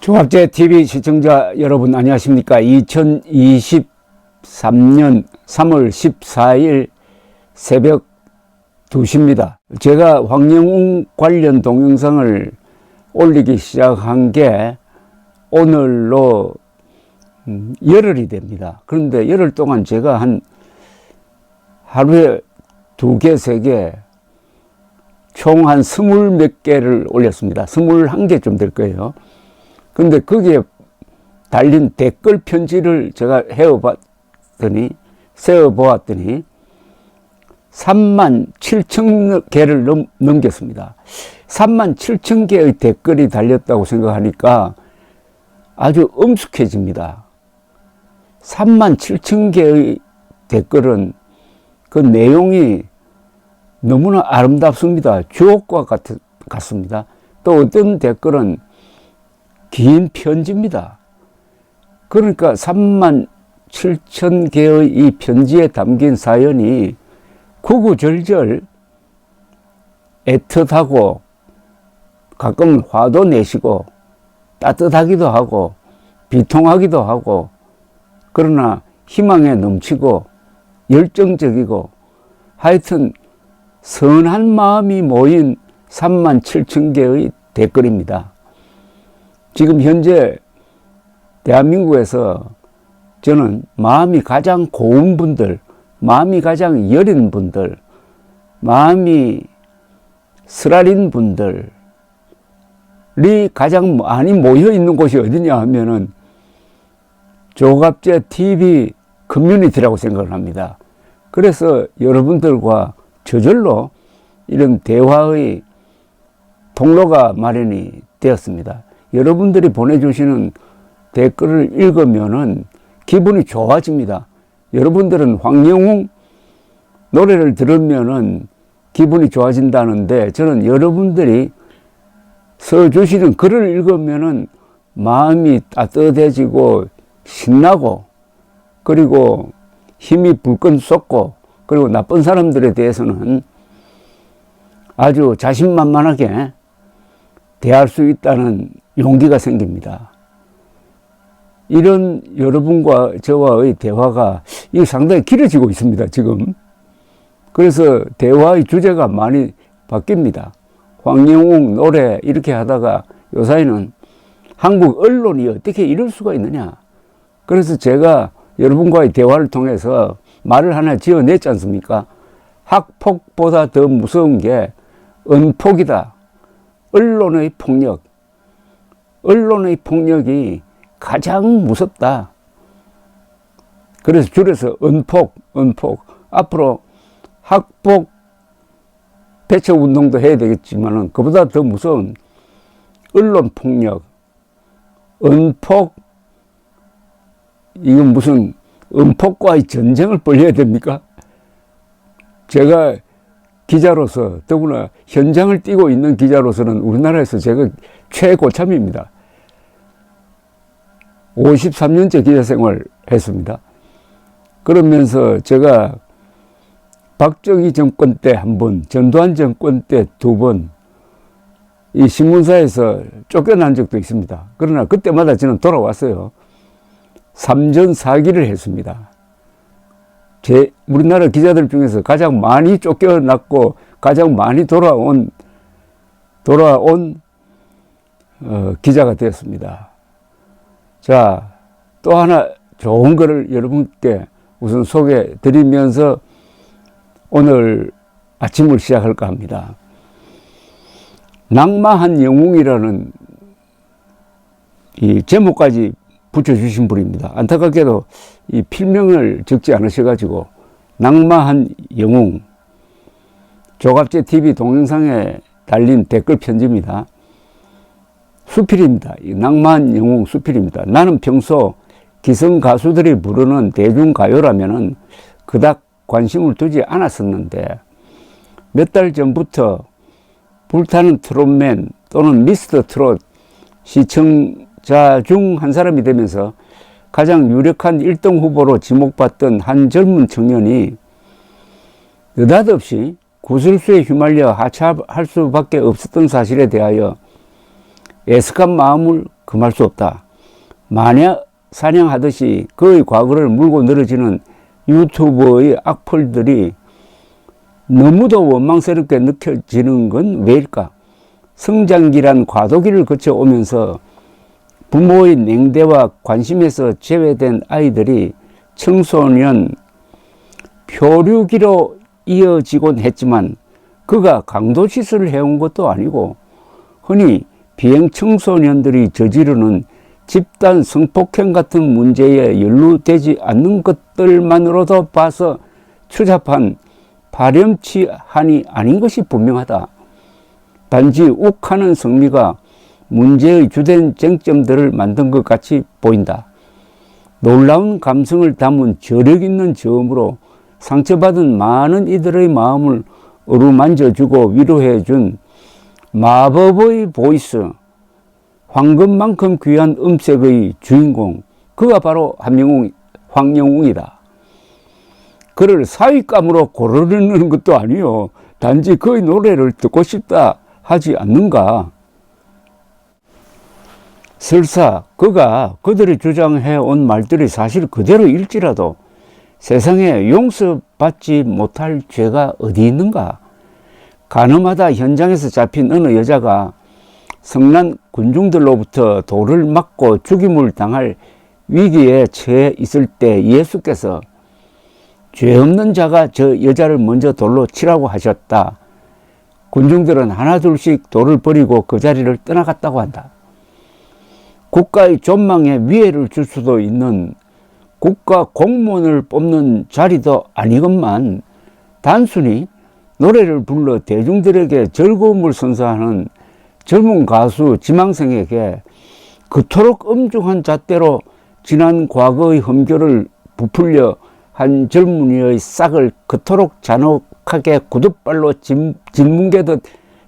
조갑제 TV 시청자 여러분 안녕하십니까? 2023년 3월 14일 새벽 2시입니다. 제가 황영웅 관련 동영상을 올리기 시작한 게 오늘로 열흘이 됩니다. 그런데 열흘 동안 제가 하루에 2개, 3개, 총 한 20몇 개를 올렸습니다. 21개 좀 될 거예요. 근데 거기에 달린 댓글 편지를 제가 세어보았더니 37,000개를 넘겼습니다. 37,000개의 댓글이 달렸다고 생각하니까 아주 엄숙해집니다. 37,000개의 댓글은 그 내용이 너무나 아름답습니다. 주옥과 같습니다. 또 어떤 댓글은 긴 편지입니다. 그러니까 37,000개의 이 편지에 담긴 사연이 구구절절 애틋하고 가끔은 화도 내시고 따뜻하기도 하고 비통하기도 하고 그러나 희망에 넘치고 열정적이고 하여튼 선한 마음이 모인 37,000개의 댓글입니다. 지금 현재 대한민국에서 저는 마음이 가장 고운 분들, 마음이 가장 여린 분들, 마음이 쓰라린 분들이 가장 많이 모여 있는 곳이 어디냐 하면은 조갑제 TV 커뮤니티라고 생각을 합니다. 그래서 여러분들과 저절로 이런 대화의 통로가 마련이 되었습니다. 여러분들이 보내주시는 댓글을 읽으면은 기분이 좋아집니다. 여러분들은 황영웅 노래를 들으면은 기분이 좋아진다는데 저는 여러분들이 써주시는 글을 읽으면은 마음이 따뜻해지고 신나고 그리고 힘이 불끈 솟고 그리고 나쁜 사람들에 대해서는 아주 자신만만하게 대할 수 있다는 용기가 생깁니다. 이런 여러분과 저와의 대화가 상당히 길어지고 있습니다, 지금. 그래서 대화의 주제가 많이 바뀝니다. 황영웅 노래 이렇게 하다가 요사이는 한국 언론이 어떻게 이럴 수가 있느냐. 그래서 제가 여러분과의 대화를 통해서 말을 하나 지어냈지 않습니까? 학폭보다 더 무서운 게 언폭이다. 언론의 폭력. 언론의 폭력이 가장 무섭다. 그래서 줄여서 언폭. 앞으로 학폭 배척 운동도 해야 되겠지만 그보다 더 무서운 언론 폭력, 언폭. 이건 무슨 언폭과의 전쟁을 벌여야 됩니까? 제가 기자로서 더구나 현장을 뛰고 있는 기자로서는 우리나라에서 제가 최고참입니다. 53년째 기자 생활을 했습니다. 그러면서 제가 박정희 정권 때 한 번, 전두환 정권 때 2번 이 신문사에서 쫓겨난 적도 있습니다. 그러나 그때마다 저는 돌아왔어요. 3전 4기를 했습니다. 우리나라 기자들 중에서 가장 많이 쫓겨났고 가장 많이 돌아온 기자가 되었습니다. 자, 또 하나 좋은 거를 여러분께 우선 소개해 드리면서 오늘 아침을 시작할까 합니다. 낭마한 영웅이라는 이 제목까지 붙여주신 분입니다. 안타깝게도 이 필명을 적지 않으셔가지고 낭마한 영웅 조갑제 TV 동영상에 달린 댓글 편지입니다. 수필입니다. 낭마한 영웅 수필입니다. 나는 평소 기성 가수들이 부르는 대중가요라면은 그닥 관심을 두지 않았었는데 몇 달 전부터 불타는 트롯맨 또는 미스터 트롯 시청자 중 한 사람이 되면서 가장 유력한 1등 후보로 지목받던 한 젊은 청년이 느닷없이 구설수에 휘말려 하차할 수밖에 없었던 사실에 대하여 애석한 마음을 금할 수 없다. 마녀 사냥하듯이 그의 과거를 물고 늘어지는 유튜버의 악플들이 너무도 원망스럽게 느껴지는 건 왜일까? 성장기란 과도기를 거쳐오면서 부모의 냉대와 관심에서 제외된 아이들이 청소년 표류기로 이어지곤 했지만 그가 강도짓을 해온 것도 아니고 흔히 비행 청소년들이 저지르는 집단 성폭행 같은 문제에 연루되지 않는 것들만으로도 봐서 추잡한 파렴치한이 아닌 것이 분명하다. 단지 욱하는 성미가 문제의 주된 쟁점들을 만든 것 같이 보인다. 놀라운 감성을 담은 저력 있는 저음으로 상처받은 많은 이들의 마음을 어루만져주고 위로해준 마법의 보이스, 황금만큼 귀한 음색의 주인공, 그가 바로 황영웅이다. 그를 사윗감으로 고르는 것도 아니요. 단지 그의 노래를 듣고 싶다 하지 않는가. 설사 그가 그들이 주장해온 말들이 사실 그대로일지라도 세상에 용서받지 못할 죄가 어디 있는가. 가늠하다 현장에서 잡힌 어느 여자가 성난 군중들로부터 돌을 맞고 죽임을 당할 위기에 처해 있을 때 예수께서 죄 없는 자가 저 여자를 먼저 돌로 치라고 하셨다. 군중들은 하나둘씩 돌을 버리고 그 자리를 떠나갔다고 한다. 국가의 존망에 위해를 줄 수도 있는 국가 공무원을 뽑는 자리도 아니건만 단순히 노래를 불러 대중들에게 즐거움을 선사하는 젊은 가수 지망생에게 그토록 엄중한 잣대로 지난 과거의 흠결을 부풀려 한 젊은이의 싹을 그토록 잔혹하게 구둣발로 짓뭉개듯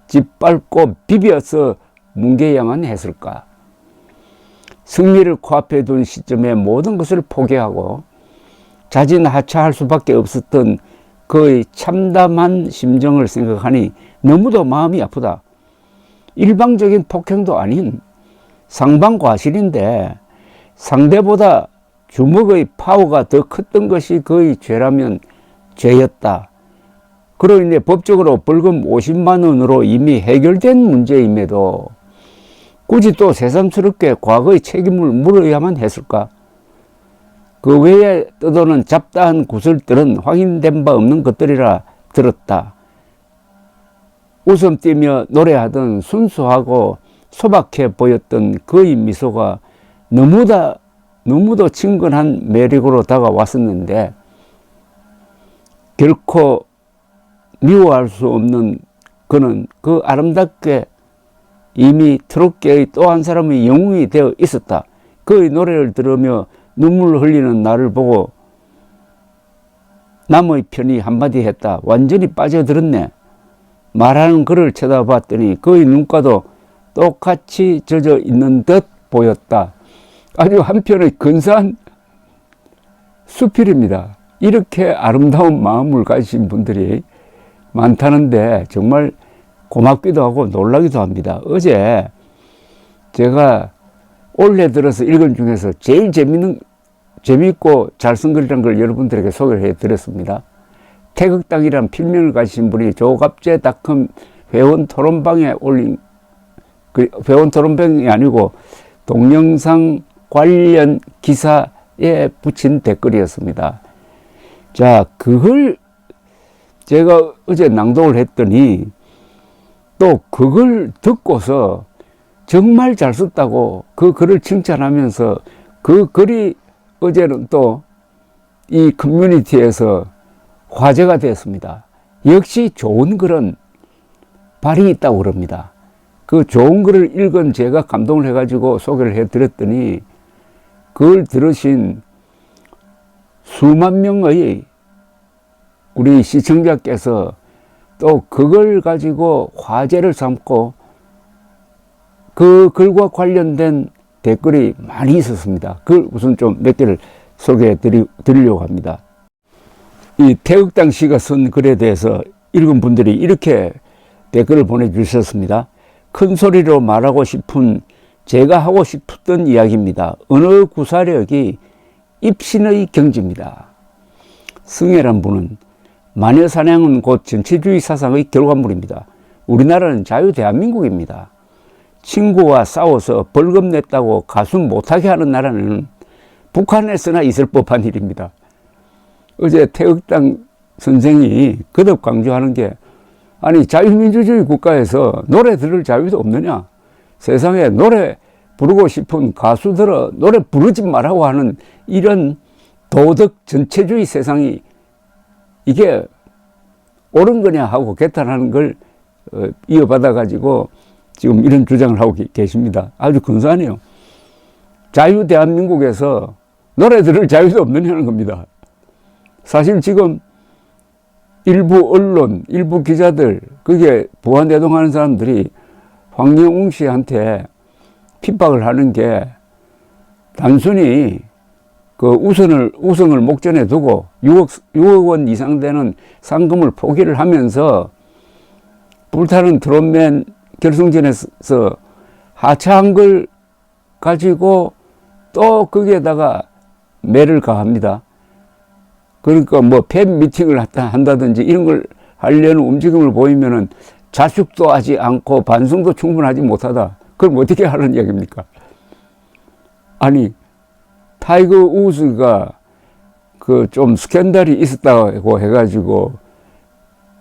짓밟고 비벼서 뭉개야만 했을까. 승리를 코앞에 둔 시점에 모든 것을 포기하고 자진하차할 수밖에 없었던 그의 참담한 심정을 생각하니 너무도 마음이 아프다. 일방적인 폭행도 아닌 상방과실인데 상대보다 주먹의 파워가 더 컸던 것이 그의 죄라면 죄였다. 그로 인해 법적으로 벌금 50만 원으로 이미 해결된 문제임에도 굳이 또 새삼스럽게 과거의 책임을 물어야만 했을까? 그 외에 떠도는 잡다한 구설들은 확인된 바 없는 것들이라 들었다. 웃음 띄며 노래하던 순수하고 소박해 보였던 그의 미소가 너무도 친근한 매력으로 다가왔었는데 결코 미워할 수 없는 그는 그 아름답게 이미 트롯계의 또 한 사람의 영웅이 되어 있었다. 그의 노래를 들으며 눈물을 흘리는 나를 보고 남의 편이 한마디 했다. 완전히 빠져들었네. 말하는 그를 쳐다봤더니 그의 눈가도 똑같이 젖어 있는 듯 보였다. 아주 한편의 근사한 수필입니다. 이렇게 아름다운 마음을 가지신 분들이 많다는데 정말 고맙기도 하고 놀라기도 합니다. 어제 제가 올해 들어서 읽은 중에서 제일 재미있고 잘 쓴 글이라는 걸 여러분들에게 소개를 해드렸습니다. 태극당이란 필명을 가지신 분이 조갑제닷컴 회원 토론방에 올린, 회원 토론방이 아니고 동영상 관련 기사에 붙인 댓글이었습니다. 자, 그걸 제가 어제 낭독을 했더니 또 그걸 듣고서 정말 잘 썼다고 그 글을 칭찬하면서 그 글이 어제는 또 이 커뮤니티에서 화제가 되었습니다. 역시 좋은 글은 발이 있다고 그럽니다. 그 좋은 글을 읽은 제가 감동을 해가지고 소개를 해드렸더니 그걸 들으신 수만 명의 우리 시청자께서 또 그걸 가지고 화제를 삼고 그 글과 관련된 댓글이 많이 있었습니다. 그걸 우선 좀 몇 개를 소개해 드리려고 합니다. 이 태극당 씨가 쓴 글에 대해서 읽은 분들이 이렇게 댓글을 보내주셨습니다. 큰 소리로 말하고 싶은 제가 하고 싶었던 이야기입니다. 언어 구사력이 입신의 경지입니다. 승혜란 분은 마녀사냥은 곧 전체주의 사상의 결과물입니다. 우리나라는 자유대한민국입니다. 친구와 싸워서 벌금 냈다고 가수 못하게 하는 나라는 북한에서나 있을 법한 일입니다. 어제 태극당 선생이 거듭 강조하는 게, 아니 자유민주주의 국가에서 노래 들을 자유도 없느냐, 세상에 노래 부르고 싶은 가수들은 노래 부르지 말라고 하는 이런 도덕 전체주의 세상이 이게 옳은 거냐 하고 개탄하는 걸 이어받아 가지고 지금 이런 주장을 하고 계십니다. 아주 근사하네요. 자유 대한민국에서 노래 들을 자유도 없느냐는 겁니다. 사실 지금 일부 언론, 일부 기자들, 그게 부안대동하는 사람들이 황영웅 씨한테 핍박을 하는 게 단순히 그 우승을 목전에 두고 6억 원 이상 되는 상금을 포기를 하면서 불타는 트롯맨 결승전에서 하차한 걸 가지고 또 거기에다가 매를 가합니다. 그러니까 뭐 팬 미팅을 한다든지 이런 걸 하려는 움직임을 보이면은 자숙도 하지 않고 반성도 충분하지 못하다. 그럼 어떻게 하는 이야기입니까? 아니, 타이거 우즈가 그 좀 스캔들이 있었다고 해가지고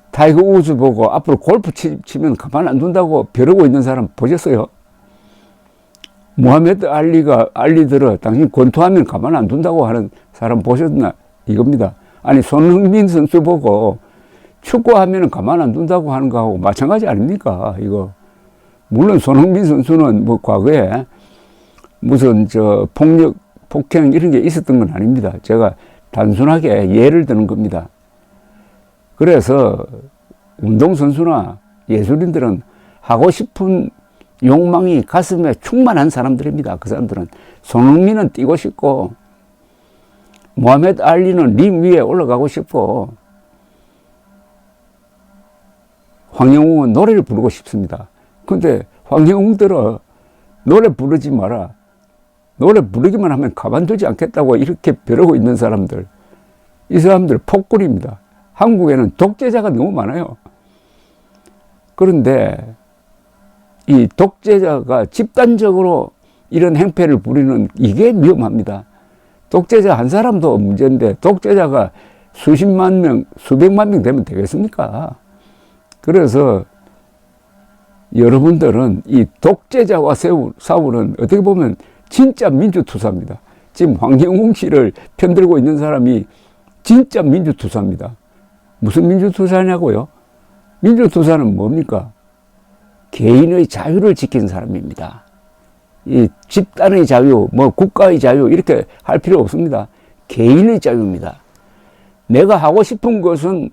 타이거 우즈 보고 앞으로 골프 치면 가만 안 둔다고 벼르고 있는 사람 보셨어요? 무하메드 알리들어 당신 권투하면 가만 안 둔다고 하는 사람 보셨나? 이겁니다. 아니, 손흥민 선수 보고 축구하면 가만 안 둔다고 하는 거하고 마찬가지 아닙니까? 이거. 물론 손흥민 선수는 뭐 과거에 무슨 폭행 이런 게 있었던 건 아닙니다. 제가 단순하게 예를 드는 겁니다. 그래서 운동선수나 예술인들은 하고 싶은 욕망이 가슴에 충만한 사람들입니다. 그 사람들은. 손흥민은 뛰고 싶고, 무하메드 알리는 링 위에 올라가고 싶고, 황영웅은 노래를 부르고 싶습니다. 근데 황영웅들은 노래 부르지 마라, 노래 부르기만 하면 가만두지 않겠다고 이렇게 벼르고 있는 사람들, 이 사람들 폭군입니다. 한국에는 독재자가 너무 많아요. 그런데 이 독재자가 집단적으로 이런 행패를 부리는 이게 위험합니다. 독재자 한 사람도 문제인데 독재자가 수십만 명, 수백만 명 되면 되겠습니까? 그래서 여러분들은 이 독재자와 싸우는 어떻게 보면 진짜 민주투사입니다. 지금 황영웅 씨를 편들고 있는 사람이 진짜 민주투사입니다. 무슨 민주투사냐고요? 민주투사는 뭡니까? 개인의 자유를 지킨 사람입니다. 이 집단의 자유, 뭐 국가의 자유 이렇게 할 필요 없습니다. 개인의 자유입니다. 내가 하고 싶은 것은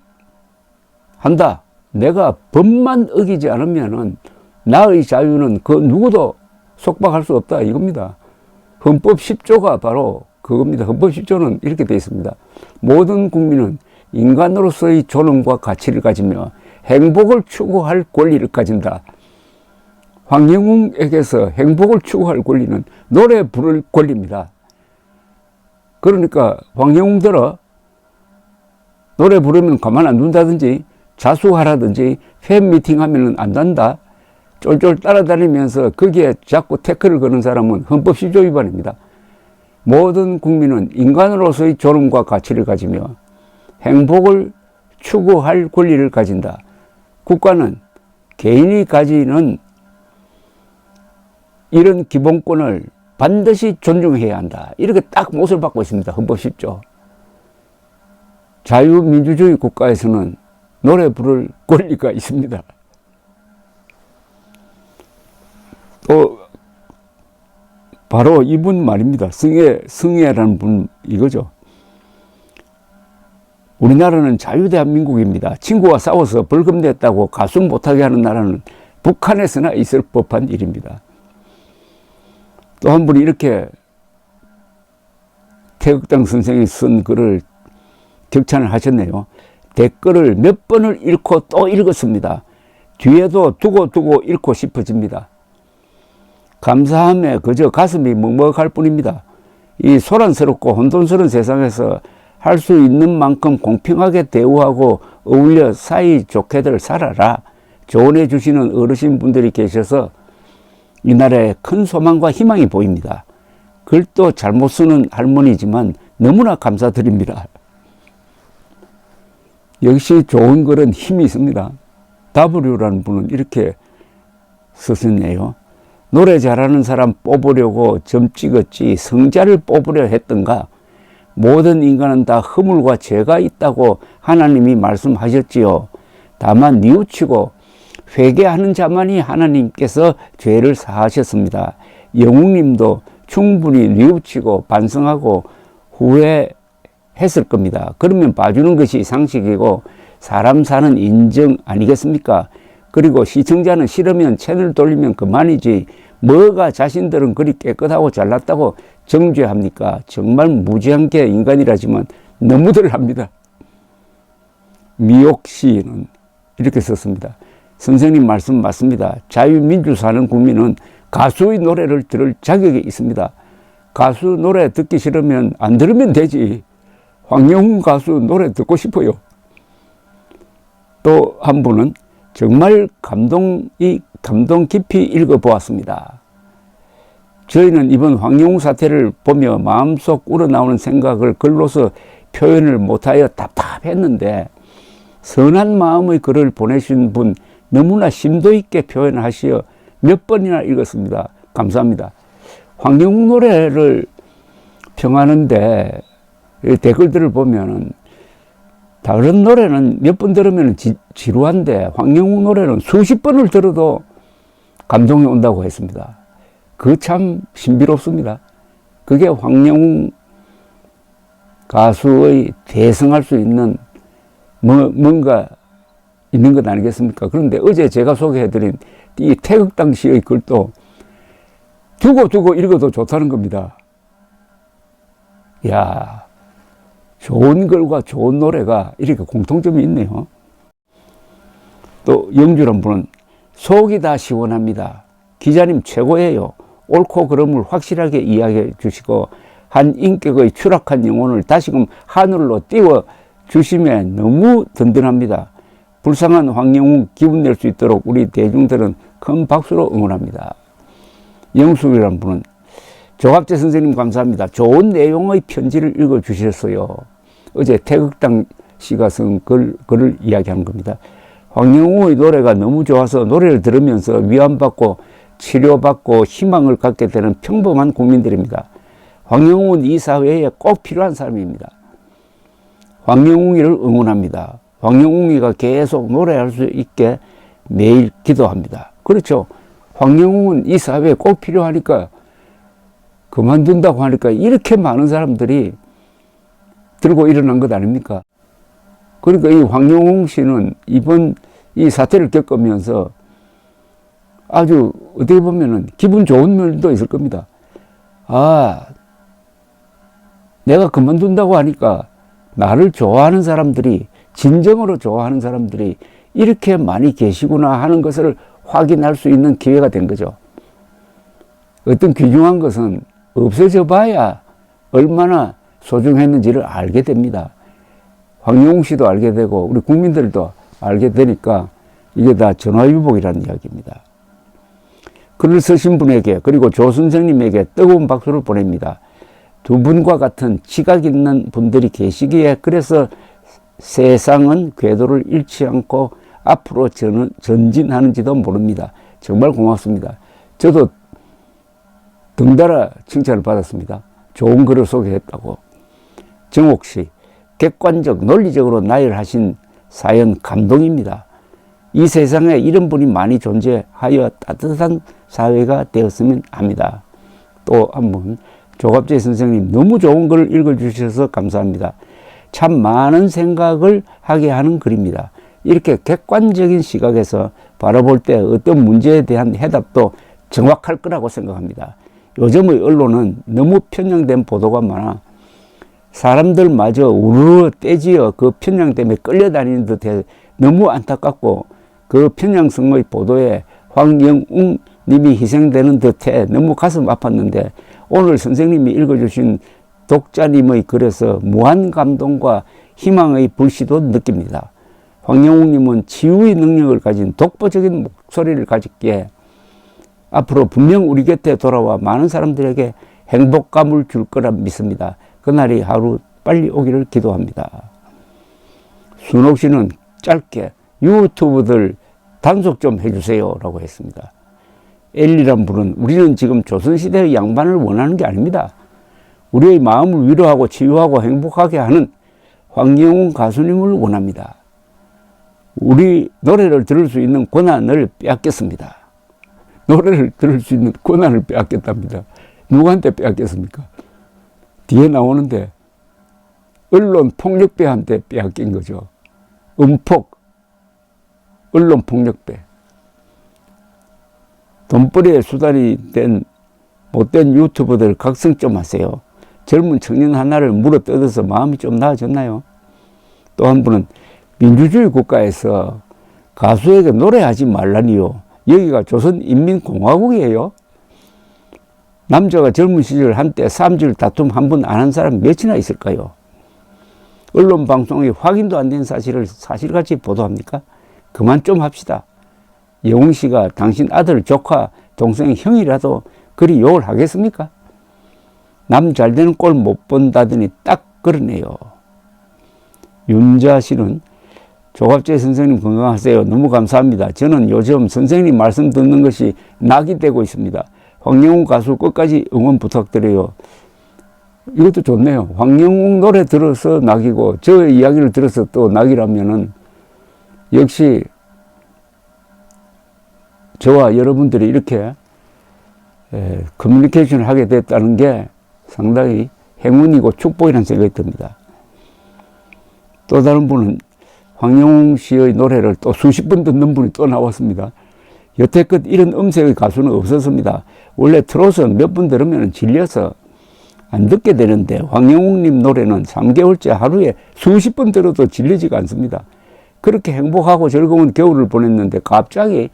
한다. 내가 법만 어기지 않으면은 나의 자유는 그 누구도 속박할 수 없다 이겁니다. 헌법 10조가 바로 그겁니다. 헌법 10조는 이렇게 되어 있습니다. 모든 국민은 인간으로서의 존엄과 가치를 가지며 행복을 추구할 권리를 가진다. 황영웅에게서 행복을 추구할 권리는 노래 부를 권리입니다. 그러니까 황영웅들은 노래 부르면 가만 안 둔다든지 자수하라든지 팬미팅 하면 안 된다, 쫄쫄 따라다니면서 거기에 자꾸 태클을 거는 사람은 헌법 10조 위반입니다. 모든 국민은 인간으로서의 존엄과 가치를 가지며 행복을 추구할 권리를 가진다. 국가는 개인이 가지는 이런 기본권을 반드시 존중해야 한다. 이렇게 딱 못을 받고 있습니다. 헌법 10조. 자유민주주의 국가에서는 노래 부를 권리가 있습니다. 또 바로 이분 말입니다. 승혜라는 분 이거죠. 우리나라는 자유대한민국입니다. 친구와 싸워서 벌금 냈다고 가수 못하게 하는 나라는 북한에서나 있을 법한 일입니다. 또 한 분이 이렇게 태극당 선생이 쓴 글을 격찬을 하셨네요. 댓글을 몇 번을 읽고 또 읽었습니다. 뒤에도 두고 잃고 싶어집니다. 감사함에 그저 가슴이 먹먹할 뿐입니다. 이 소란스럽고 혼돈스러운 세상에서 할 수 있는 만큼 공평하게 대우하고 어울려 사이좋게들 살아라 조언해 주시는 어르신분들이 계셔서 이 나라에 큰 소망과 희망이 보입니다. 글도 잘못 쓰는 할머니지만 너무나 감사드립니다. 역시 좋은 글은 힘이 있습니다. W라는 분은 이렇게 쓰셨네요. 노래 잘하는 사람 뽑으려고 점 찍었지 성자를 뽑으려 했던가. 모든 인간은 다 허물과 죄가 있다고 하나님이 말씀하셨지요. 다만 뉘우치고 회개하는 자만이 하나님께서 죄를 사하셨습니다. 영웅님도 충분히 뉘우치고 반성하고 후회했을 겁니다. 그러면 봐주는 것이 상식이고 사람 사는 인정 아니겠습니까? 그리고 시청자는 싫으면 채널 돌리면 그만이지 뭐가 자신들은 그리 깨끗하고 잘났다고 정죄합니까? 정말 무지한 게 인간이라지만 너무들 합니다. 미옥 시인은 이렇게 썼습니다. 선생님 말씀 맞습니다. 자유민주 사는 국민은 가수의 노래를 들을 자격이 있습니다. 가수 노래 듣기 싫으면 안 들으면 되지. 황영훈 가수 노래 듣고 싶어요. 또 한 분은 정말 감동 깊이 읽어보았습니다. 저희는 이번 황영훈 사태를 보며 마음속 우러나오는 생각을 글로서 표현을 못하여 답답했는데 선한 마음의 글을 보내신 분 너무나 심도 있게 표현하시어 몇 번이나 읽었습니다. 감사합니다. 황영훈 노래를 평하는데 댓글들을 보면은 다른 노래는 몇 번 들으면 지루한데 황영훈 노래는 수십 번을 들어도 감동이 온다고 했습니다. 그 참 신비롭습니다. 그게 황영훈 가수의 대성할 수 있는 뭔가 있는 것 아니겠습니까? 그런데 어제 제가 소개해드린 이 태극 당시의 글도 두고 읽어도 좋다는 겁니다. 이야, 좋은 글과 좋은 노래가 이렇게 공통점이 있네요. 또 영주란 분은 속이 다 시원합니다. 기자님 최고예요. 옳고 그름을 확실하게 이야기해 주시고 한 인격의 추락한 영혼을 다시금 하늘로 띄워 주심에 너무 든든합니다. 불쌍한 황영훈 기분 낼 수 있도록 우리 대중들은 큰 박수로 응원합니다. 영숙이라는 분은 조갑재 선생님 감사합니다. 좋은 내용의 편지를 읽어주셨어요. 어제 태극당 씨가 쓴 글을 이야기하는 겁니다. 황영훈의 노래가 너무 좋아서 노래를 들으면서 위안받고 치료받고 희망을 갖게 되는 평범한 국민들입니다. 황영훈은 이 사회에 꼭 필요한 사람입니다. 황영훈이를 응원합니다. 황영훈이가 계속 노래할 수 있게 매일 기도합니다. 그렇죠. 황영훈은 이 사회에 꼭 필요하니까 그만둔다고 하니까 이렇게 많은 사람들이 들고 일어난 것 아닙니까? 그러니까 이 황영훈 씨는 이번 이 사태를 겪으면서 아주 어떻게 보면은 기분 좋은 면도 있을 겁니다. 아, 내가 그만둔다고 하니까 나를 좋아하는 사람들이, 진정으로 좋아하는 사람들이 이렇게 많이 계시구나 하는 것을 확인할 수 있는 기회가 된 거죠. 어떤 귀중한 것은 없어져 봐야 얼마나 소중했는지를 알게 됩니다. 황영훈 씨도 알게 되고 우리 국민들도 알게 되니까 이게 다 전화위복이라는 이야기입니다. 글을 쓰신 분에게 그리고 조 선생님에게 뜨거운 박수를 보냅니다. 두 분과 같은 지각 있는 분들이 계시기에 그래서 세상은 궤도를 잃지 않고 앞으로 전진하는지도 모릅니다. 정말 고맙습니다. 저도 덩달아 칭찬을 받았습니다. 좋은 글을 소개했다고. 정옥 씨, 객관적, 논리적으로 나열하신 사연 감동입니다. 이 세상에 이런 분이 많이 존재하여 따뜻한 사회가 되었으면 합니다. 또 한 분, 조갑재 선생님 너무 좋은 글을 읽어주셔서 감사합니다. 참 많은 생각을 하게 하는 글입니다. 이렇게 객관적인 시각에서 바라볼 때 어떤 문제에 대한 해답도 정확할 거라고 생각합니다. 요즘의 언론은 너무 편향된 보도가 많아 사람들마저 우르르 떼지어 그 편향 때문에 끌려다니는 듯해 너무 안타깝고 그 편향성의 보도에 황영웅 님이 희생되는 듯해 너무 가슴 아팠는데 오늘 선생님이 읽어주신 독자님의 글에서 무한 감동과 희망의 불씨도 느낍니다. 황영웅 님은 치유의 능력을 가진 독보적인 목소리를 가졌기에 앞으로 분명 우리 곁에 돌아와 많은 사람들에게 행복감을 줄 거라 믿습니다. 그날이 하루 빨리 오기를 기도합니다. 순옥 씨는 짧게 유튜브들 단속 좀 해주세요 라고 했습니다. 엘리란 분은 우리는 지금 조선시대의 양반을 원하는 게 아닙니다. 우리의 마음을 위로하고 치유하고 행복하게 하는 황영웅 가수님을 원합니다. 우리 노래를 들을 수 있는 권한을 빼앗겼습니다. 노래를 들을 수 있는 권한을 빼앗겼답니다. 누구한테 빼앗겼습니까? 뒤에 나오는데 언론 폭력배한테 빼앗긴 거죠. 음폭, 언론 폭력배. 돈벌이의 수단이 된 못된 유튜버들 각성 좀 하세요. 젊은 청년 하나를 물어뜯어서 마음이 좀 나아졌나요? 또 한 분은 민주주의 국가에서 가수에게 노래하지 말라니요. 여기가 조선인민공화국이에요. 남자가 젊은 시절 한때 삼질 다툼 한 번 안 한 사람 몇이나 있을까요? 언론 방송이 확인도 안 된 사실을 사실같이 보도합니까? 그만 좀 합시다. 영웅 씨가 당신 아들, 조카, 동생, 형이라도 그리 욕을 하겠습니까? 남 잘 되는 꼴 못 본다더니 딱 그러네요. 윤자 씨는 조갑재 선생님 건강하세요. 너무 감사합니다. 저는 요즘 선생님 말씀 듣는 것이 낙이 되고 있습니다. 황영웅 가수 끝까지 응원 부탁드려요. 이것도 좋네요. 황영웅 노래 들어서 낙이고 저 이야기를 들어서 또 낙이라면은 역시 저와 여러분들이 이렇게 커뮤니케이션을 하게 됐다는 게 상당히 행운이고 축복이라는 생각이 듭니다. 또 다른 분은 황영웅 씨의 노래를 또 수십 번 듣는 분이 또 나왔습니다. 여태껏 이런 음색의 가수는 없었습니다. 원래 트롯은 몇 번 들으면 질려서 안 듣게 되는데 황영웅님 노래는 3개월째 하루에 수십 번 들어도 질리지가 않습니다. 그렇게 행복하고 즐거운 겨울을 보냈는데 갑자기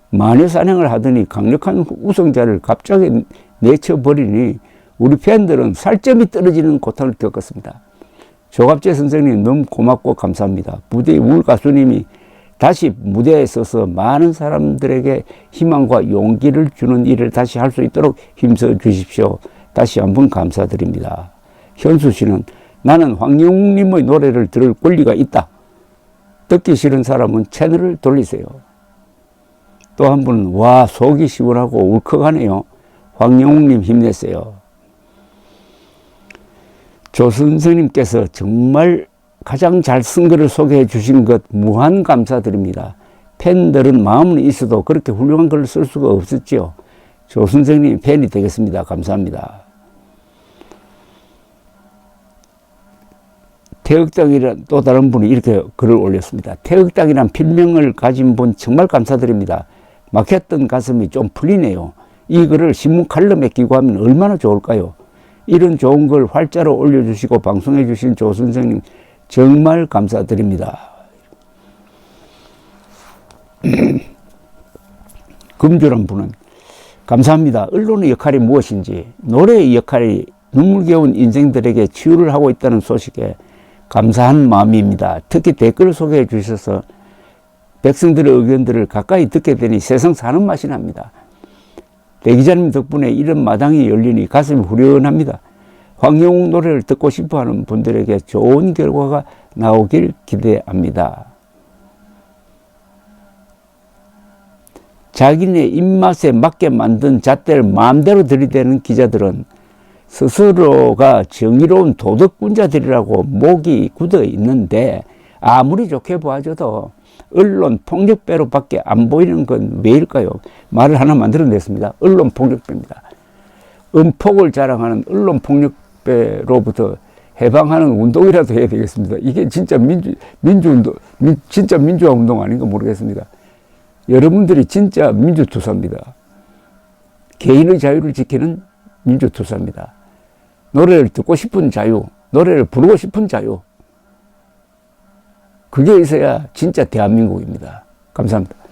마녀 사냥을 하더니 강력한 우승자를 갑자기 내쳐버리니 우리 팬들은 살점이 떨어지는 고통을 겪었습니다. 조갑재 선생님 너무 고맙고 감사합니다. 무대의 울 가수님이 다시 무대에 서서 많은 사람들에게 희망과 용기를 주는 일을 다시 할 수 있도록 힘써 주십시오. 다시 한번 감사드립니다. 현수 씨는 나는 황영웅님의 노래를 들을 권리가 있다. 듣기 싫은 사람은 채널을 돌리세요. 또 한 분은 와 속이 시원하고 울컥하네요. 황영웅님 힘내세요. 조 선생님께서 정말 가장 잘 쓴 글을 소개해 주신 것 무한 감사드립니다. 팬들은 마음은 있어도 그렇게 훌륭한 글을 쓸 수가 없었지요. 조 선생님 팬이 되겠습니다. 감사합니다. 태극당이란 또 다른 분이 이렇게 글을 올렸습니다. 태극당이란 필명을 가진 분 정말 감사드립니다. 막혔던 가슴이 좀 풀리네요. 이 글을 신문 칼럼에 기고하면 얼마나 좋을까요? 이런 좋은 글 활자로 올려주시고 방송해 주신 조 선생님 정말 감사드립니다. 금주란 분은 감사합니다. 언론의 역할이 무엇인지 노래의 역할이 눈물겨운 인생들에게 치유를 하고 있다는 소식에 감사한 마음입니다. 특히 댓글을 소개해 주셔서 백성들의 의견들을 가까이 듣게 되니 세상 사는 맛이 납니다. 대 기자님 덕분에 이런 마당이 열리니 가슴이 후련합니다. 황영웅 노래를 듣고 싶어하는 분들에게 좋은 결과가 나오길 기대합니다. 자기네 입맛에 맞게 만든 잣대를 마음대로 들이대는 기자들은 스스로가 정의로운 도덕군자들이라고 목이 굳어 있는데 아무리 좋게 보아줘도 언론 폭력배로밖에 안 보이는 건 왜일까요? 말을 하나 만들어냈습니다. 언론 폭력배입니다. 음폭을 자랑하는 언론 폭력배로부터 해방하는 운동이라도 해야 되겠습니다. 이게 진짜 민주운동, 진짜 민주화 운동 아닌가 모르겠습니다. 여러분들이 진짜 민주투사입니다. 개인의 자유를 지키는 민주투사입니다. 노래를 듣고 싶은 자유, 노래를 부르고 싶은 자유, 그게 있어야 진짜 대한민국입니다. 감사합니다.